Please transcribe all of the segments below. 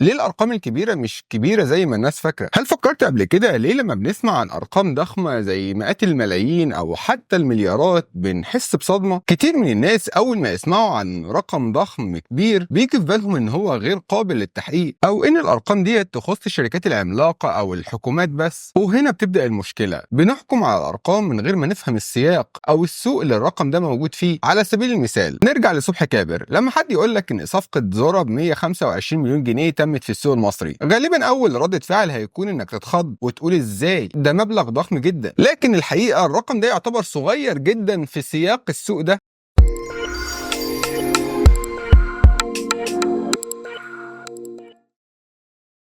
ليه الأرقام الكبيرة مش كبيرة زي ما الناس فاكرة؟ هل فكرت قبل كده ليه لما بنسمع عن أرقام ضخمة زي مئات الملايين أو حتى المليارات بنحس بصدمة؟ كتير من الناس أول ما يسمعوا عن رقم ضخم كبير بيجي في بالهم إن هو غير قابل للتحقيق، أو إن الأرقام دي تخص الشركات العملاقة أو الحكومات بس. وهنا بتبدأ المشكلة، بنحكم على الأرقام من غير ما نفهم السياق أو السوق اللي الرقم ده موجود فيه. على سبيل المثال نرجع لصبحي كابر، لما حد يقول لك إن صفقة ذرة ب 125 مليون جنيه تمت في السوق المصري، غالبا اول ردة فعل هيكون انك تتخض وتقول ازاي، ده مبلغ ضخم جدا. لكن الحقيقة الرقم ده يعتبر صغير جدا في سياق السوق ده.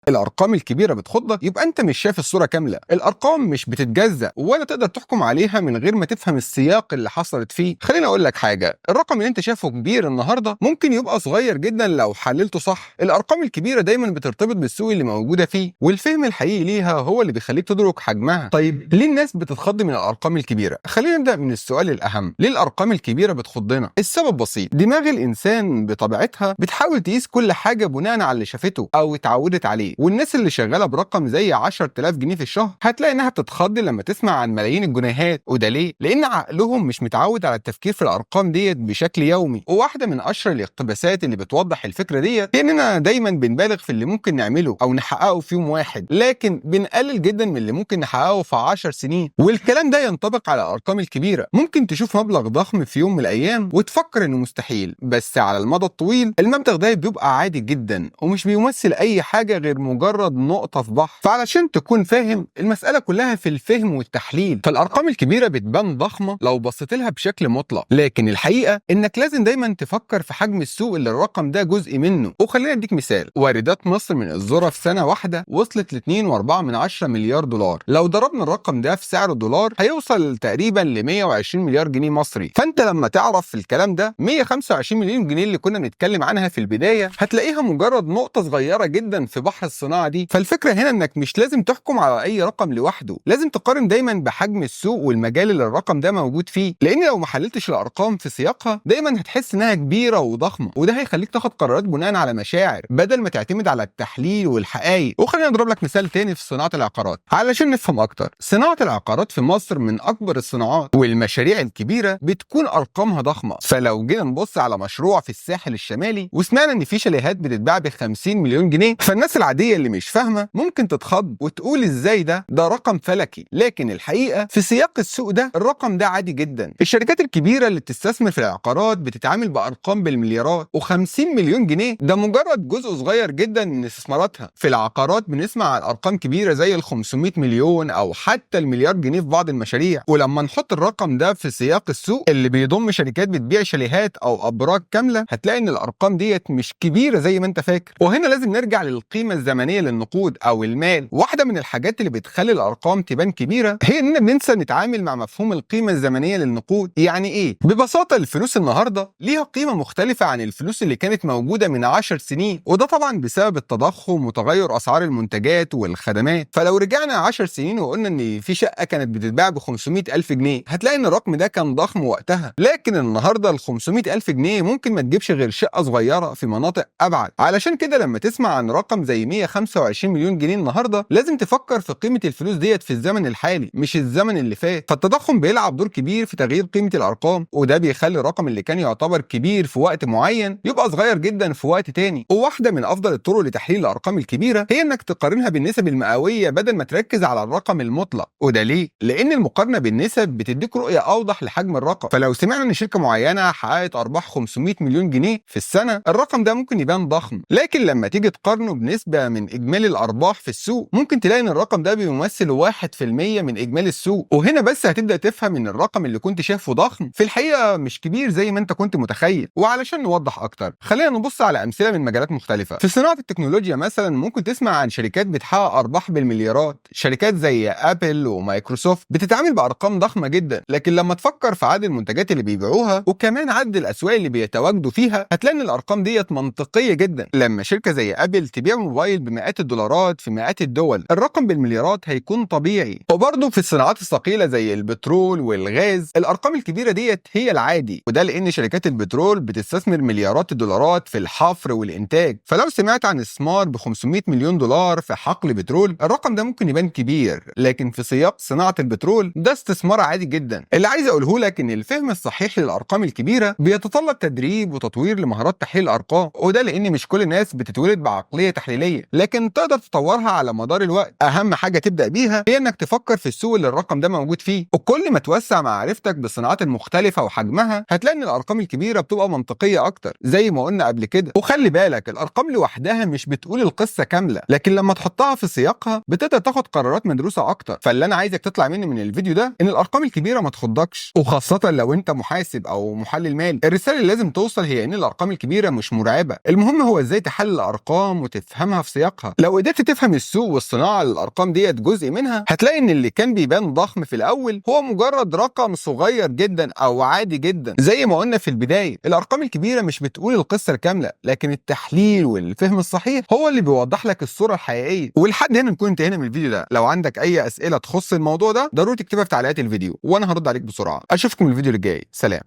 الارقام الكبيره بتخضك يبقى انت مش شايف الصوره كامله. الارقام مش بتتجزأ ولا تقدر تحكم عليها من غير ما تفهم السياق اللي حصلت فيه. خليني اقول لك حاجه، الرقم اللي انت شايفه كبير النهارده ممكن يبقى صغير جدا لو حللته صح. الارقام الكبيره دايما بترتبط بالسوق اللي موجوده فيه، والفهم الحقيقي ليها هو اللي بيخليك تدرك حجمها. طيب ليه الناس بتتخض من الارقام الكبيره؟ خلينا نبدا من السؤال الاهم، ليه الارقام الكبيره بتخضنا؟ السبب بسيط، دماغ الانسان بطبيعتها بتحاول تقيس كل حاجه بناء على اللي شافته او اتعودت عليه. والناس اللي شغاله برقم زي 10000 جنيه في الشهر هتلاقي انها بتتخض لما تسمع عن ملايين الجنيهات. وده ليه؟ لان عقلهم مش متعود على التفكير في الارقام ديت بشكل يومي. وواحده من اشهر الاقتباسات اللي بتوضح الفكره ديت هي اننا دايما بنبالغ في اللي ممكن نعمله او نحققه في يوم واحد، لكن بنقلل جدا من اللي ممكن نحققه في 10 سنين. والكلام ده ينطبق على الارقام الكبيره. ممكن تشوف مبلغ ضخم في يوم من الايام وتفكر انه مستحيل، بس على المدى الطويل المبلغ ده بيبقى عادي جدا ومش بيمثل اي حاجه غير مجرد نقطة في بحر. فعلشان تكون فاهم، المسألة كلها في الفهم والتحليل. فالأرقام الكبيرة بتبان ضخمة لو بصيت لها بشكل مطلق، لكن الحقيقة إنك لازم دايما تفكر في حجم السوق اللي الرقم ده جزء منه. وخلينا اديك مثال، واردات مصر من الذرة في سنة واحدة وصلت ل 2.4 مليار دولار. لو ضربنا الرقم ده في سعر الدولار هيوصل تقريبا ل 120 مليار جنيه مصري. فأنت لما تعرف الكلام ده، 125 مليون جنيه اللي كنا بنتكلم عنها في البداية هتلاقيها مجرد نقطة صغيرة جدا في بحر الصناعة دي. فالفكرة هنا انك مش لازم تحكم على اي رقم لوحده، لازم تقارن دايما بحجم السوق والمجال اللي الرقم ده موجود فيه. لان لو ما حللتش الارقام في سياقها دايما هتحس انها كبيرة وضخمة، وده هيخليك تاخد قرارات بناء على مشاعر بدل ما تعتمد على التحليل والحقائق. وخلينا نضرب لك مثال تاني في صناعة العقارات علشان نفهم اكتر. صناعة العقارات في مصر من اكبر الصناعات، والمشاريع الكبيرة بتكون ارقامها ضخمة. فلو جينا نبص على مشروع في الساحل الشمالي وسمعنا ان في شاليهات بتتباع ب 50 مليون جنيه، فالناس العادية اللي مش فاهمة ممكن تتخض وتقول ازاي ده رقم فلكي. لكن الحقيقة في سياق السوق ده الرقم ده عادي جدا. الشركات الكبيرة اللي بتستثمر في العقارات بتتعامل بأرقام بالمليارات، و50 مليون جنيه ده مجرد جزء صغير جدا من استثماراتها. في العقارات بنسمع عن أرقام كبيرة زي ال 500 مليون أو حتى المليار جنيه في بعض المشاريع. ولما نحط الرقم ده في سياق السوق اللي بيضم شركات بتبيع شاليهات أو أبراج كاملة، هتلاقي إن الأرقام ديت مش كبيرة زي ما أنت فاكر. وهنا لازم نرجع للقيمة الزمنية للنقود أو المال. واحدة من الحاجات اللي بتخلي الارقام تبان كبيره هي اننا بننسى نتعامل مع مفهوم القيمه الزمنيه للنقود. يعني ايه؟ ببساطه الفلوس النهارده ليها قيمه مختلفه عن الفلوس اللي كانت موجوده من 10 سنين، وده طبعا بسبب التضخم وتغير اسعار المنتجات والخدمات. فلو رجعنا 10 سنين وقلنا ان في شقه كانت بتتباع ب 500 الف جنيه، هتلاقي ان الرقم ده كان ضخم وقتها. لكن النهارده ال 500 الف جنيه ممكن ما تجيبش غير شقه صغيره في مناطق ابعد. علشان كده لما تسمع عن رقم زي 125 مليون جنيه النهارده لازم تفكر في قيمة الفلوس ديت في الزمن الحالي مش الزمن اللي فات. فالتضخم بيلعب دور كبير في تغيير قيمة الأرقام، وده بيخلي الرقم اللي كان يعتبر كبير في وقت معين يبقى صغير جدا في وقت تاني. وواحدة من أفضل الطرق لتحليل الأرقام الكبيرة هي إنك تقارنها بالنسب المئوية بدل ما تركز على الرقم المطلق. وده ليه؟ لأن المقارنة بالنسب بتديك رؤية أوضح لحجم الرقم. فلو سمعنا إن شركة معينة حققت أرباح 500 مليون جنيه في السنة، الرقم ده ممكن يبان ضخم، لكن لما تيجي تقارنه بنسبة من إجمالي الأرباح في السوق ممكن تلاقي ان الرقم ده بيمثل 1% من اجمالي السوق. وهنا بس هتبدا تفهم ان الرقم اللي كنت شايفه ضخم في الحقيقه مش كبير زي ما انت كنت متخيل. وعلشان نوضح اكتر خلينا نبص على امثله من مجالات مختلفه. في صناعه التكنولوجيا مثلا ممكن تسمع عن شركات بتحقق ارباح بالمليارات. شركات زي ابل ومايكروسوفت بتتعامل بارقام ضخمه جدا، لكن لما تفكر في عدد المنتجات اللي بيبيعوها وكمان عدد الاسواق اللي بيتواجدوا فيها هتلاقي ان الارقام ديت منطقيه جدا. لما شركه زي ابل تبيع موبايل بمئات الدولارات في مئات الدول، الرقم بالمليارات هيكون طبيعي. وبرضه في الصناعات الثقيله زي البترول والغاز الارقام الكبيره ديت هي العادي، وده لان شركات البترول بتستثمر مليارات الدولارات في الحفر والانتاج. فلو سمعت عن استثمار ب 500 مليون دولار في حقل بترول، الرقم ده ممكن يبان كبير، لكن في سياق صناعه البترول ده استثمار عادي جدا. اللي عايز اقوله لك ان الفهم الصحيح للارقام الكبيره بيتطلب تدريب وتطوير لمهارات تحليل الارقام، وده لان مش كل الناس بتتولد بعقليه تحليليه، لكن تقدر تطورها على مدار الوقت. اهم حاجه تبدا بيها هي انك تفكر في السوق اللي الرقم ده موجود فيه، وكل ما توسع معرفتك بالصناعات المختلفه وحجمها هتلاقي ان الارقام الكبيره بتبقى منطقيه اكتر زي ما قلنا قبل كده. وخلي بالك الارقام لوحدها مش بتقول القصه كامله، لكن لما تحطها في سياقها بتقدر تاخد قرارات مدروسه اكتر. فاللي انا عايزك تطلع منه من الفيديو ده ان الارقام الكبيره ما تخضكش، وخاصه لو انت محاسب او محلل مالي. الرساله اللي لازم توصل هي ان الارقام الكبيره مش مرعبه، المهم هو ازاي تحلل الارقام وتفهمها في سياقها. لو قدرت تفهم السوق والصناعه للارقام ديت جزء منها، هتلاقي ان اللي كان بيبان ضخم في الاول هو مجرد رقم صغير جدا او عادي جدا. زي ما قلنا في البدايه الارقام الكبيره مش بتقول القصه الكامله، لكن التحليل والفهم الصحيح هو اللي بيوضح لك الصوره الحقيقيه. ولحد هنا نكون انتهينا من الفيديو ده. لو عندك اي اسئله تخص الموضوع ده ضروري تكتبها في تعليقات الفيديو وانا هرد عليك بسرعه. اشوفكم الفيديو الجاي، سلام.